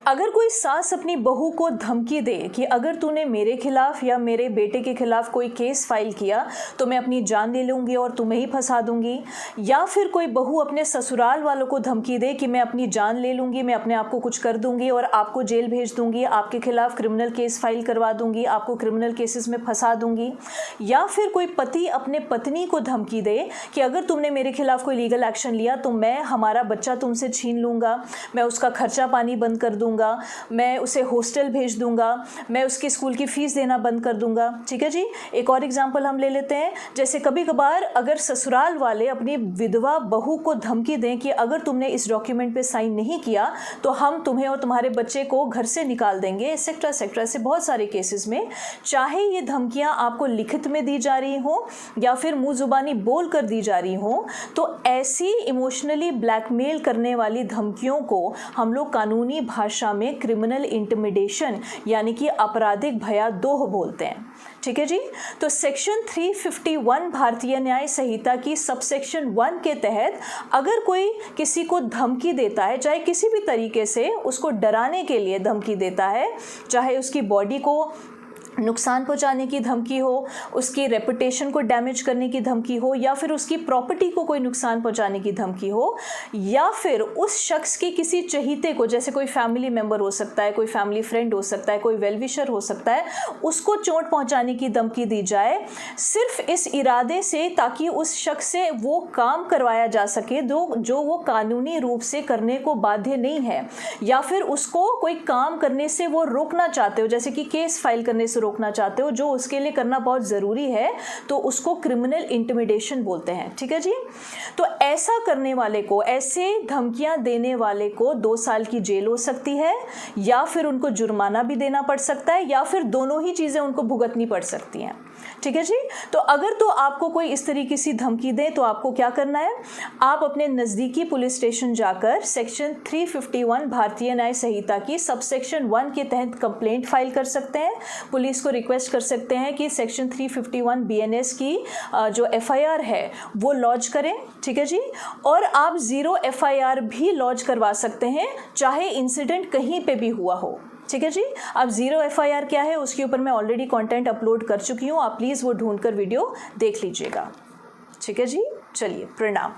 अगर कोई सास अपनी बहू को धमकी दे कि अगर तूने मेरे खिलाफ या मेरे बेटे के खिलाफ कोई केस फाइल किया तो मैं अपनी जान ले लूँगी और तुम्हें ही फंसा दूँगी, या फिर कोई बहू अपने ससुराल वालों को धमकी दे कि मैं अपनी जान ले लूँगी, मैं अपने आप को कुछ कर दूँगी और आपको जेल भेज दूँगी, आपके खिलाफ क्रिमिनल केस फाइल करवा दूँगी, आपको क्रिमिनल केसेस में फंसा दूँगी, या फिर कोई पति अपने पत्नी को धमकी दे कि अगर तुमने मेरे खिलाफ कोई लीगल एक्शन लिया तो मैं हमारा बच्चा तुमसे छीन लूँगा, मैं उसका खर्चा पानी बंद कर दूँगा, मैं उसे हॉस्टल भेज दूंगा, मैं उसकी स्कूल की फीस देना बंद कर दूंगा। ठीक है जी। एक और एग्जांपल हम ले लेते हैं, जैसे कभी कभार अगर ससुराल वाले अपनी विधवा बहू को धमकी दें कि अगर तुमने इस डॉक्यूमेंट पे साइन नहीं किया तो हम तुम्हें और तुम्हारे बच्चे को घर से निकाल देंगे, एक्सेट्रा एक्सेट्रा। ऐसे बहुत सारे केसेस में चाहे ये धमकियां आपको लिखित में दी जा रही हो या फिर मुंह जुबानी बोल कर दी जा रही हो, तो ऐसी इमोशनली ब्लैकमेल करने वाली धमकियों को हम लोग कानूनी भाषा में क्रिमिनल इंटिमिडेशन यानी कि आपराधिक भयादोह बोलते हैं। ठीक है जी। तो सेक्शन 351 भारतीय न्याय संहिता की सबसेक्शन 1 के तहत अगर कोई किसी को धमकी देता है, चाहे किसी भी तरीके से उसको डराने के लिए धमकी देता है, चाहे उसकी बॉडी को नुकसान पहुंचाने की धमकी हो, उसकी रेपुटेशन को डैमेज करने की धमकी हो, या फिर उसकी प्रॉपर्टी को कोई नुकसान पहुंचाने की धमकी हो, या फिर उस शख्स की किसी चहीते को, जैसे कोई फैमिली मेंबर हो सकता है, कोई फैमिली फ्रेंड हो सकता है, कोई वेलविशर हो सकता है, उसको चोट पहुंचाने की धमकी दी जाए सिर्फ इस इरादे से ताकि उस शख्स से वो काम करवाया जा सके जो वो कानूनी रूप से करने को बाध्य नहीं है, या फिर उसको कोई काम करने से वो रोकना चाहते हो, जैसे कि केस फाइल करने से रोकना चाहते हो, जो उसके लिए करना बहुत ज़रूरी है, तो उसको क्रिमिनल इंटिमिडेशन बोलते हैं। ठीक है जी। तो ऐसा करने वाले को, ऐसे धमकियां देने वाले को 2 साल की जेल हो सकती है, या फिर उनको जुर्माना भी देना पड़ सकता है, या फिर दोनों ही चीज़ें उनको भुगतनी पड़ सकती हैं। ठीक है जी। तो अगर तो आपको कोई इस तरीके की धमकी दे तो आपको क्या करना है, आप अपने नज़दीकी पुलिस स्टेशन जाकर सेक्शन 351 भारतीय न्याय संहिता की सबसेक्शन 1 के तहत कंप्लेंट फाइल कर सकते हैं। पुलिस को रिक्वेस्ट कर सकते हैं कि सेक्शन 351 BNS की जो FIR है वो लॉन्च करें। ठीक है जी। और आप 0 FIR भी लॉन्च करवा सकते हैं, चाहे इंसिडेंट कहीं पे भी हुआ हो। ठीक है जी। अब 0 FIR क्या है उसके ऊपर मैं ऑलरेडी कंटेंट अपलोड कर चुकी हूँ, आप प्लीज़ वो ढूंढकर वीडियो देख लीजिएगा। ठीक है जी। चलिए, प्रणाम।